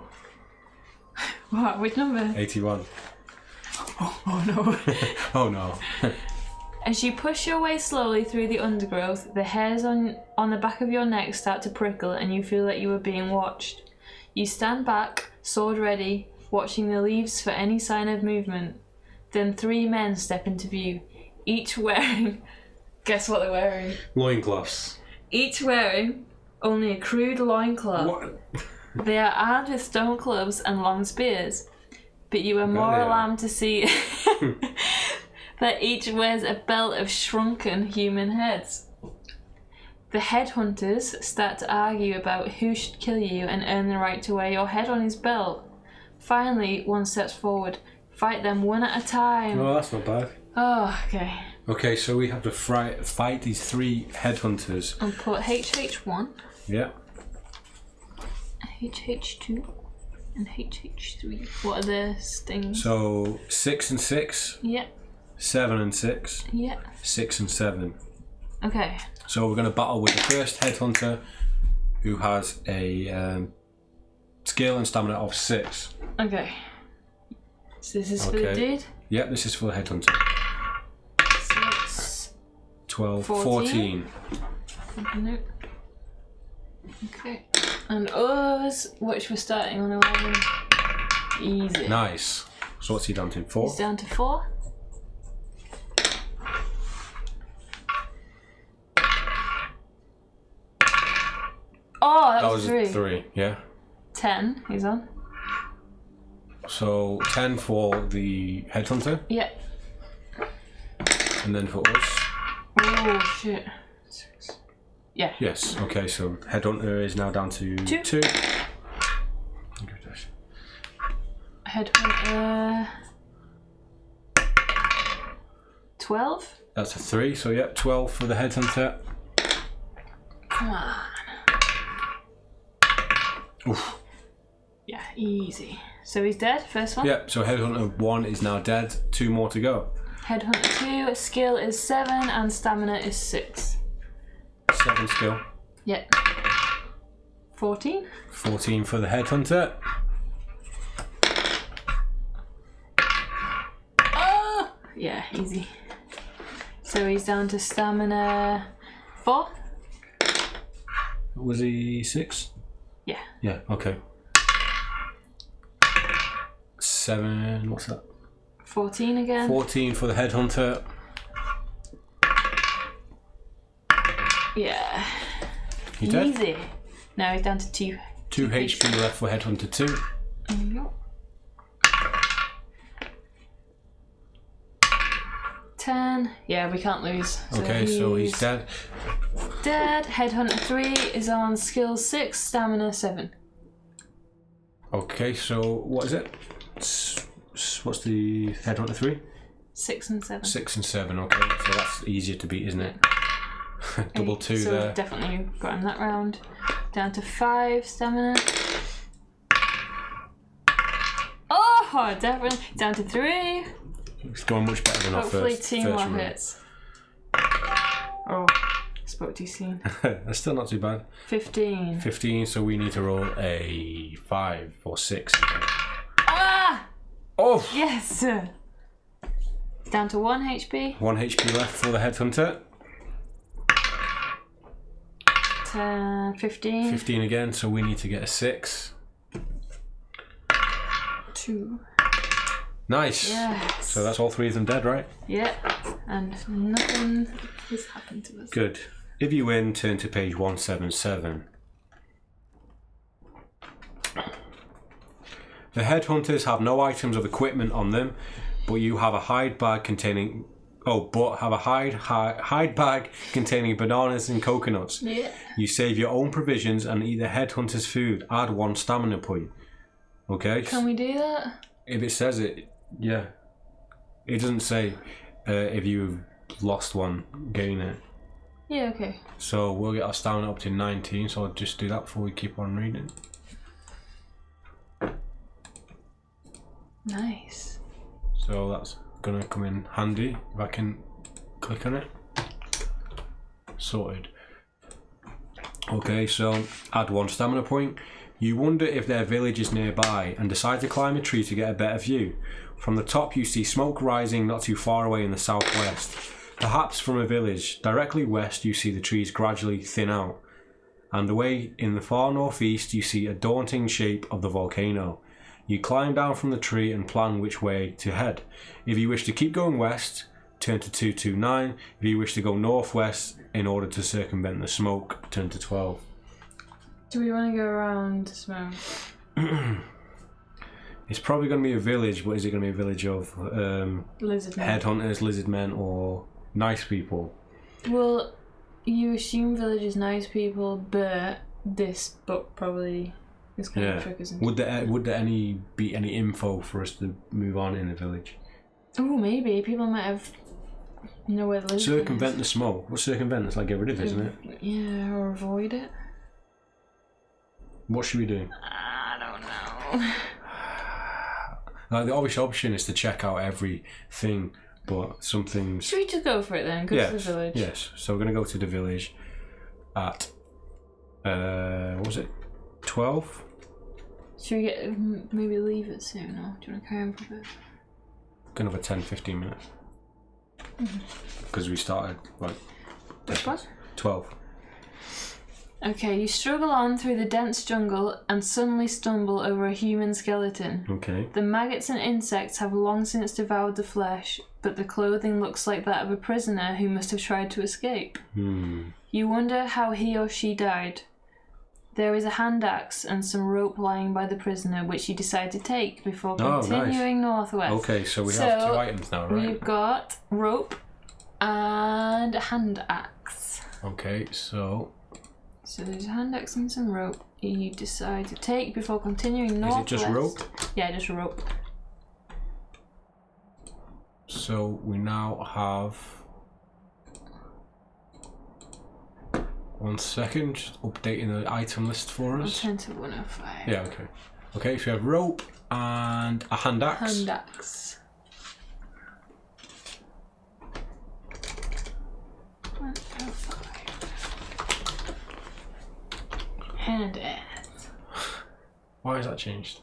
What? Which number? 81. Oh no. Oh no. As you push your way slowly through the undergrowth, the hairs on the back of your neck start to prickle and you feel that you are being watched. You stand back, sword ready, watching the leaves for any sign of movement. Then 3 men step into view, each wearing... Guess what they're wearing? Loincloths. Each wearing only a crude loincloth. What? They are armed with stone clubs and long spears, but you are more alarmed to see that each wears a belt of shrunken human heads. The headhunters start to argue about who should kill you and earn the right to wear your head on his belt. Finally, one steps forward. Fight them one at a time. Oh, that's not bad. Oh, okay. Okay, so we have to fight these 3 headhunters. And put HH1, Yeah. HH2, and HH3. What are the stings? So 6 and 6, Yeah, 7 and 6, yeah. 6 and 7. Okay. So we're going to battle with the first headhunter, who has a skill and stamina of 6. Okay. So this is for the dude? Yep, this is for the headhunter. 6. 12, 14. 14. Nope. Okay. And us, which we're starting on 11. Easy. Nice. So what's he down to? 4? He's down to 4. Oh, that was 3. 3, yeah. 10, he's on. So 10 for the headhunter, Yeah. and then for us. Oh, shit. 6. Yeah. Yes, okay, so headhunter is now down to 2. Headhunter. 12? That's a 3, so yep, 12 for the headhunter. Come on. Oof. Yeah, easy. So he's dead, first one? Yep, so headhunter 1 is now dead, 2 more to go. Headhunter 2, skill is 7 and stamina is 6. 7 skill. Yep. 14? 14 for the headhunter. Oh! Yeah, easy. So he's down to stamina 4? Was he 6? Yeah. Yeah, okay. 7, what's that? 14 again. 14 for the headhunter. Yeah. He's dead. Easy. Now he's down to 2. 2 HP left for headhunter 2. There you go. 10. Yeah, we can't lose. Okay, so he's dead. Dead. Headhunter 3 is on skill 6, stamina 7. Okay, so what is it? What's the headhunter 3? 6 and 7. 6 and 7, okay. So that's easier to beat, isn't it? Double 2 so there. we've definitely got him that round. Down to 5 stamina. Oh, definitely. Down to 3. It's going much better than our Hopefully first 2 more run. hits. Oh, spoke too soon. That's still not too bad. 15. 15, so we need to roll a 5 or 6. Ah! Oh! Yes! Down to 1 HP. 1 HP left for the headhunter. 15. 15 again, so we need to get a 6. 2. Nice! Yes. So that's all 3 of them dead, right? Yeah. And nothing has happened to us. Good. If you win, turn to page 177. The headhunters have no items of equipment on them, but you have a hide bag containing. Hide bag containing bananas and coconuts. Yeah. You save your own provisions and eat the headhunter's food. Add 1 stamina point. Okay. Can we do that? If it says it, yeah. It doesn't say if you've lost one, gain it. Yeah, okay. So we'll get our stamina up to 19, so I'll just do that before we keep on reading. Nice. So that's gonna come in handy if I can click on it. Sorted. Okay, so add 1 stamina point. You wonder if their village is nearby and decide to climb a tree to get a better view. From the top you see smoke rising not too far away in the southwest. Perhaps from a village. Directly west you see the trees gradually thin out. And away in the far northeast you see a daunting shape of the volcano. You climb down from the tree and plan which way to head. If you wish to keep going west, turn to 229. If you wish to go northwest in order to circumvent the smoke, turn to 12. Do we want to go around the smoke? It's probably going to be a village, but is it going to be a village of Lizard men. headhunters, lizard men, or nice people? Well, you assume village is nice people, but this book probably is kind of trick, isn't it? Would there be any info for us to move on in the village? Oh, maybe. People might have know where the lizard Circumvent is. the smoke. What's circumvent? It's like get rid of it, isn't it? Yeah, or avoid it. What should we do? I don't know. The obvious option is to check out everything, but some things... Should we just go for it then? Go to the village. Yes, so we're going to go to the village at, what was it, 12? Should we get maybe leave it soon, or do you want to carry on for a bit? Going to have a 10-15 minutes. Because we started, like... Which one? 12. Okay, you struggle on through the dense jungle and suddenly stumble over a human skeleton. Okay. The maggots and insects have long since devoured the flesh, but the clothing looks like that of a prisoner who must have tried to escape. You wonder how he or she died. There is a hand axe and some rope lying by the prisoner, which you decide to take before continuing northwest. Okay, so we have 2 items now, right? We've got rope and a hand axe. Okay, so there's a hand axe and some rope you decide to take before continuing northwest. Is it just rope? Yeah, just rope. So we now have... 1 second, just updating the item list for us. I'll turn to 105. Yeah, okay. Okay, so we have rope and a hand axe. Hand axe. 105. Hand axe. Why has that changed?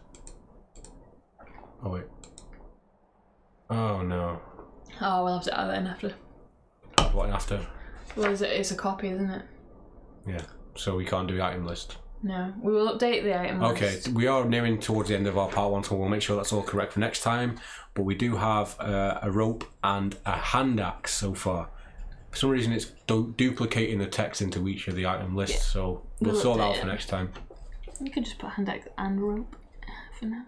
Oh wait. Oh no. Oh, we'll have to add that in after. What after? Well, it's a copy, isn't it? Yeah. So we can't do the item list. No, we will update the item list. Okay, we are nearing towards the end of our part 1, so we'll make sure that's all correct for next time. But we do have a rope and a hand axe so far. For some reason, it's duplicating the text into each of the item lists, so we'll sort that out for next time. You could just put hand axe and rope for now.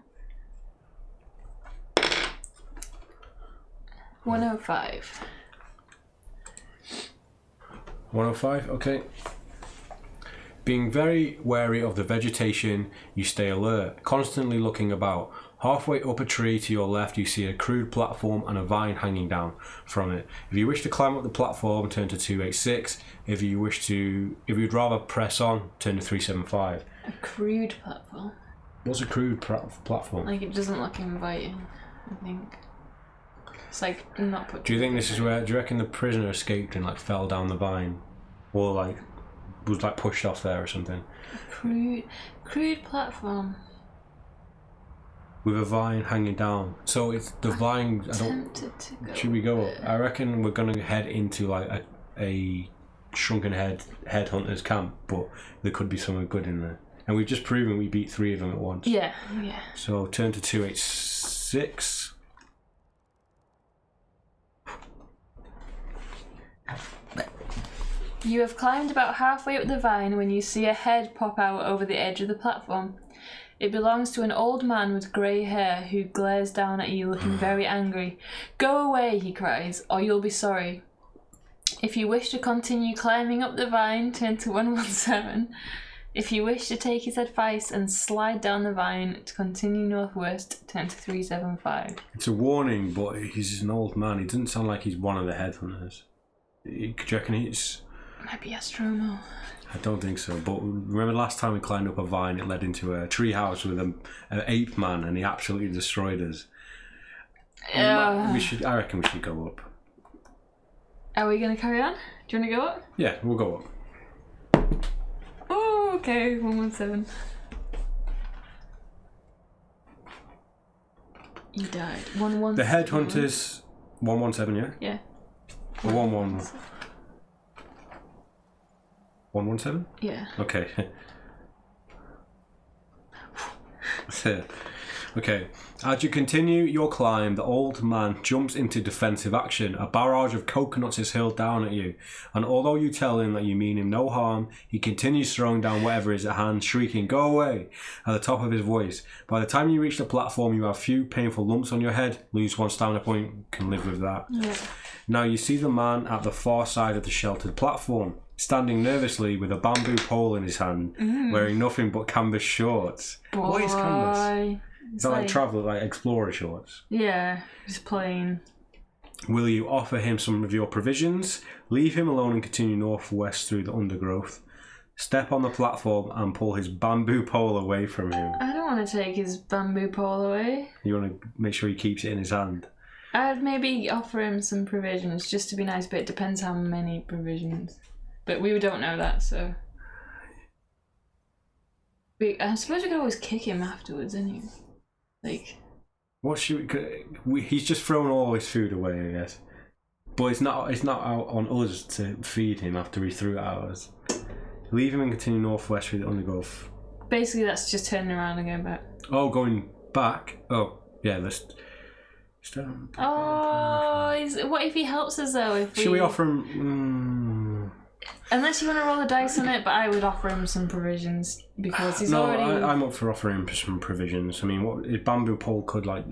105. 105, okay. Being very wary of the vegetation, you stay alert, constantly looking about. Halfway up a tree to your left, you see a crude platform and a vine hanging down from it. If you wish to climb up the platform, turn to 286. If you'd rather press on, turn to 375. A crude platform. What's a crude platform? Like, it doesn't look inviting, I think. It's like not put. Do you think this is where? Do you reckon the prisoner escaped and like fell down the vine, or like was like pushed off there or something? A crude platform. With a vine hanging down. So it's the vine. Tempted to go. Should we go up? I reckon we're gonna head into like a shrunken headhunters camp, but there could be something good in there. And we've just proven we beat 3 of them at once. Yeah, yeah. So turn to 286. You have climbed about halfway up the vine when you see a head pop out over the edge of the platform. It belongs to an old man with grey hair who glares down at you looking very angry. Go away, he cries, or you'll be sorry. If you wish to continue climbing up the vine, turn to 117. If you wish to take his advice and slide down the vine to continue northwest, turn to 375. It's a warning, but he's an old man. He doesn't sound like he's one of the headhunters. Do you reckon he's... Might be Astromo. I don't think so, but remember last time we climbed up a vine, it led into a tree house with an ape man, and he absolutely destroyed us. I reckon we should go up. Are we going to carry on? Do you want to go up? Yeah, we'll go up. Oh, okay, 117. You died. 117. The headhunters, 117, yeah? Yeah. Or 111. 117? Yeah. Okay. Okay. As you continue your climb, the old man jumps into defensive action. A barrage of coconuts is hurled down at you, and although you tell him that you mean him no harm, he continues throwing down whatever is at hand, shrieking, "Go away!" at the top of his voice. By the time you reach the platform, you have few painful lumps on your head. Lose 1 stamina point, can live with that. Yeah. Now you see the man at the far side of the sheltered platform, standing nervously with a bamboo pole in his hand, wearing nothing but canvas shorts. Boy. What is canvas? Is that like travel, like explorer shorts? Yeah, just plain. Will you offer him some of your provisions? Leave him alone and continue northwest through the undergrowth. Step on the platform and pull his bamboo pole away from him. I don't want to take his bamboo pole away. You want to make sure he keeps it in his hand? I'd maybe offer him some provisions just to be nice, but it depends how many provisions. But we don't know that, so... I suppose we could always kick him afterwards, anyway. Like... What should we... He's just thrown all his food away, I guess. But it's not out on us to feed him after he threw it at us. Leave him and continue northwest through the undergrowth. Basically, that's just turning around and going back. Oh, going back? Oh, yeah, let's... What if he helps us, though? Should we offer him... Unless you want to roll a dice on it, but I would offer him some provisions because he's already... I'm up for offering him some provisions. I mean, what a bamboo pole could, like,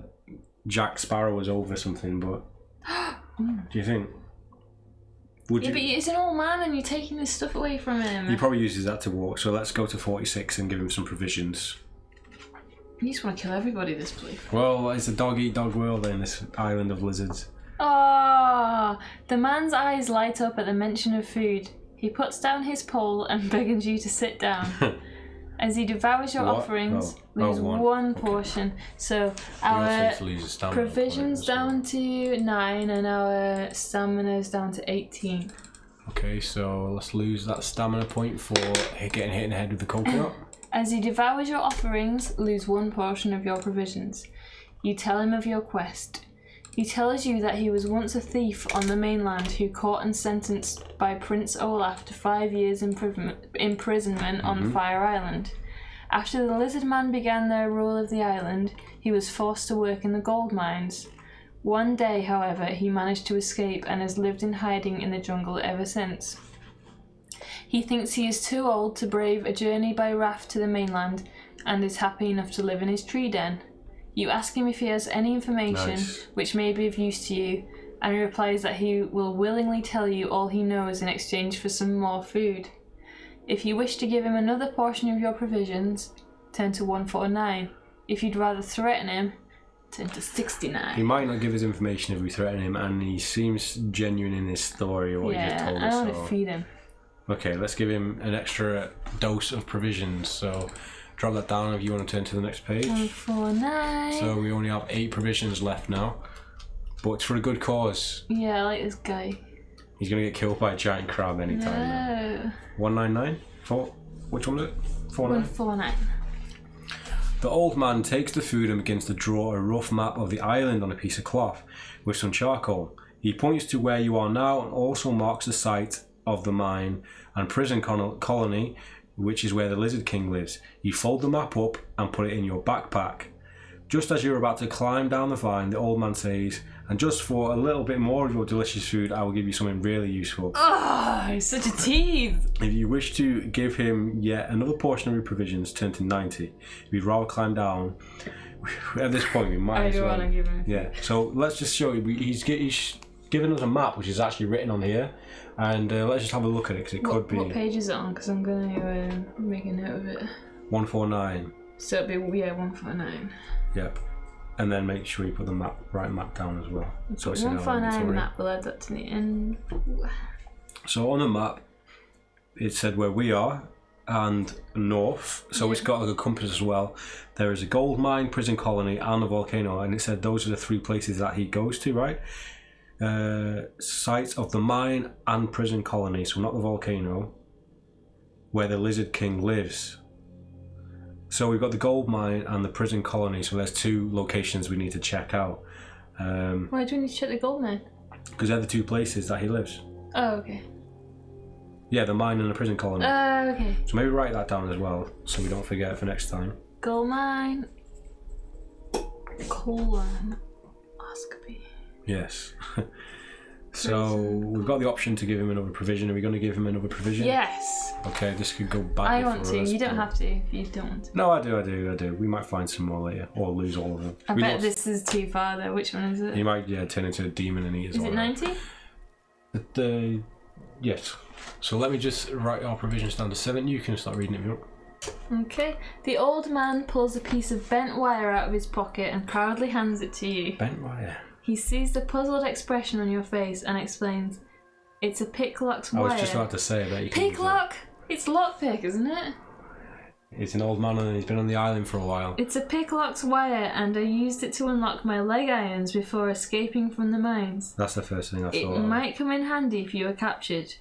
Jack Sparrow us over something, but... Do you think? But he's an old man and you're taking this stuff away from him. He probably uses that to walk, so let's go to 46 and give him some provisions. You just want to kill everybody this place. Well, it's a dog-eat-dog world in this island of lizards. Oh, the man's eyes light up at the mention of food. He puts down his pole and beckons you to sit down. As he devours your offerings, lose one portion. So our provisions down to 9 and our stamina's down to 18. Okay, so let's lose that stamina point for getting hit in the head with the coconut. As he devours your offerings, lose 1 portion of your provisions. You tell him of your quest. He tells you that he was once a thief on the mainland who caught and sentenced by Prince Olaf to 5 years imprisonment on Fire Island. After the lizard man began their rule of the island, he was forced to work in the gold mines. One day, however, he managed to escape and has lived in hiding in the jungle ever since. He thinks he is too old to brave a journey by raft to the mainland and is happy enough to live in his tree den. You ask him if he has any information which may be of use to you, and he replies that he will willingly tell you all he knows in exchange for some more food. If you wish to give him another portion of your provisions, turn to 149. If you'd rather threaten him, turn to 69. He might not give his information if we threaten him, and he seems genuine in his story or what he just told us. I want to feed him. Okay, let's give him an extra dose of provisions. So drop that down if you want to turn to the next page. 149. So we only have 8 provisions left now, but it's for a good cause. Yeah, I like this guy. He's gonna get killed by a giant crab anytime. No. 199? Which one was it? 49? 149. The old man takes the food and begins to draw a rough map of the island on a piece of cloth with some charcoal. He points to where you are now and also marks the site of the mine and prison colony, which is where the Lizard King lives. You fold the map up and put it in your backpack. Just as you're about to climb down the vine, the old man says, "And just for a little bit more of your delicious food, I will give you something really useful." Oh, he's such a tease. If you wish to give him yet another portion of your provisions, turn to 90. If you'd rather climb down, at this point we might I as don't well. want to give him. Yeah, so let's just show you. He's given us a map, which is actually written on here. And let's just have a look at it, because it could be... What page is it on? Because I'm going to make a note of it. 149. So it'll be, 149. Yep. And then make sure you put the right map down as well. So it's 149 map, we'll add that to the end. So on the map, it said where we are and north. So it's got like a compass as well. There is a gold mine, prison colony, and a volcano. And it said those are the 3 places that he goes to, right? Sites of the mine and prison colony, so not the volcano, where the Lizard King lives. So we've got the gold mine and the prison colony, so there's 2 locations we need to check out. Why do we need to check the gold mine? Because they're the 2 places that he lives. Oh, okay. Yeah, the mine and the prison colony. Okay. So maybe write that down as well, so we don't forget for next time. Gold mine. Colonoscopy. Yes. So we've got the option to give him another provision. Are we going to give him another provision? Yes. Okay, this could go badly I want for to. us, You don't but- have to if you don't want to. No, I do. We might find some more later, or lose all of them. I We bet lost- this is too far though. Which one is it? He might, turn into a demon and eat us Is all it out. 90? Yes. So let me just write our provisions down to 7. You can start reading it if you want. Okay. The old man pulls a piece of bent wire out of his pocket and proudly hands it to you. Bent wire. He sees the puzzled expression on your face and explains, "It's a picklock's I wire." was just about to say that you can use that. Picklock? It's lockpick, isn't it? He's an old man and he's been on the island for a while. It's a picklock's wire, and I used it to unlock my leg irons before escaping from the mines. That's the first thing I It thought of. might come in handy if you are captured.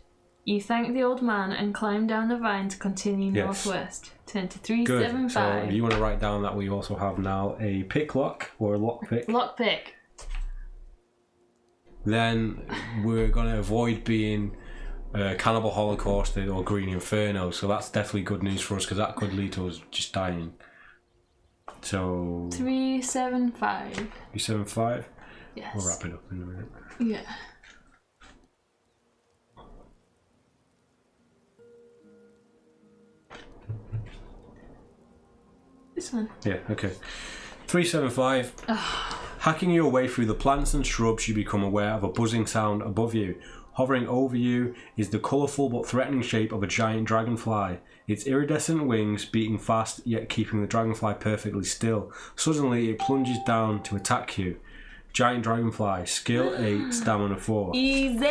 You thank the old man and climb down the vine to continue Yes. northwest. Turn to Good. So 375. if you want to write down that we also have now a picklock or a lockpick, Lockpick. then we're going to avoid being Cannibal Holocaust or Green Inferno. So that's definitely good news for us, because that could lead to us just dying. So 375. 375. Yes. We'll wrap it up in a minute. Yeah. This one. Yeah, okay. 375. Hacking your way through the plants and shrubs, you become aware of a buzzing sound above you. Hovering over you is the colourful but threatening shape of a giant dragonfly. Its iridescent wings beating fast, yet keeping the dragonfly perfectly still. Suddenly, it plunges down to attack you. Giant dragonfly, skill 8, stamina 4. Easy.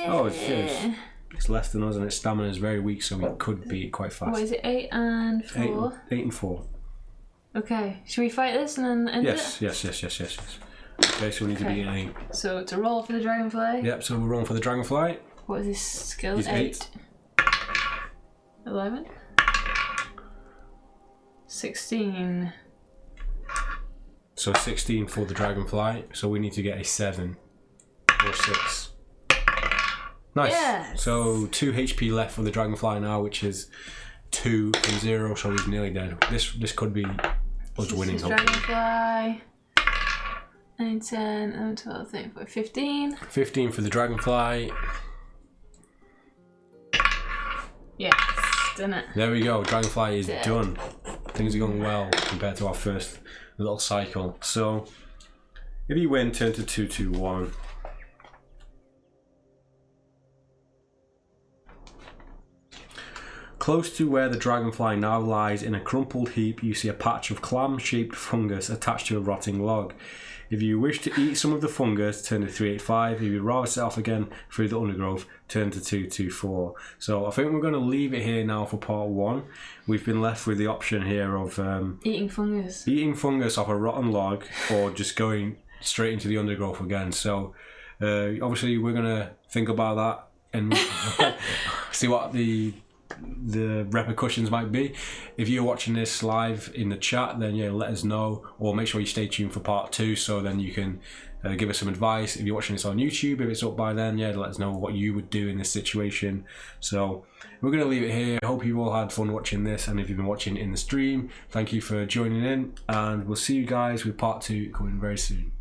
Oh, it's less than us, and its stamina is very weak, so we could beat it quite fast. What is it? 8 and 4? 8 and 4. Okay. Should we fight this and then end Yes. it? Yes. Okay, so we need to be in 8. So to roll for the dragonfly. Yep, so we're rolling for the dragonfly. What is this skill? He's 8. 11. 16. So 16 for the dragonfly, so we need to get a 7 or 6. Nice. Yes. So 2 HP left for the dragonfly now, which is 2 from 0, so he's nearly dead. This could be us winning, This is hopefully. dragonfly. 9, 10, 11, 12, 13, 14, 15. 15 for the dragonfly. Yes, done it. There we go, dragonfly is Dead. done. Things are going well compared to our first little cycle. So if you win, turn to 221. Close to where the dragonfly now lies in a crumpled heap, you see a patch of clam-shaped fungus attached to a rotting log. If you wish to eat some of the fungus, turn to 385. If you'd rather set off again through the undergrowth, turn to 224. So I think we're going to leave it here now for part 1. We've been left with the option here of Eating fungus. eating fungus off a rotten log or just going straight into the undergrowth again. So obviously we're going to think about that and see what the the repercussions might be. If you're watching this live in the chat, then yeah, let us know, or make sure you stay tuned for part 2, so then you can give us some advice. If you're watching this on YouTube, if it's up by then, yeah, let us know what you would do in this situation. So we're going to leave it here. I hope you've all had fun watching this, and if you've been watching in the stream, thank you for joining in, and we'll see you guys with part 2 coming very soon.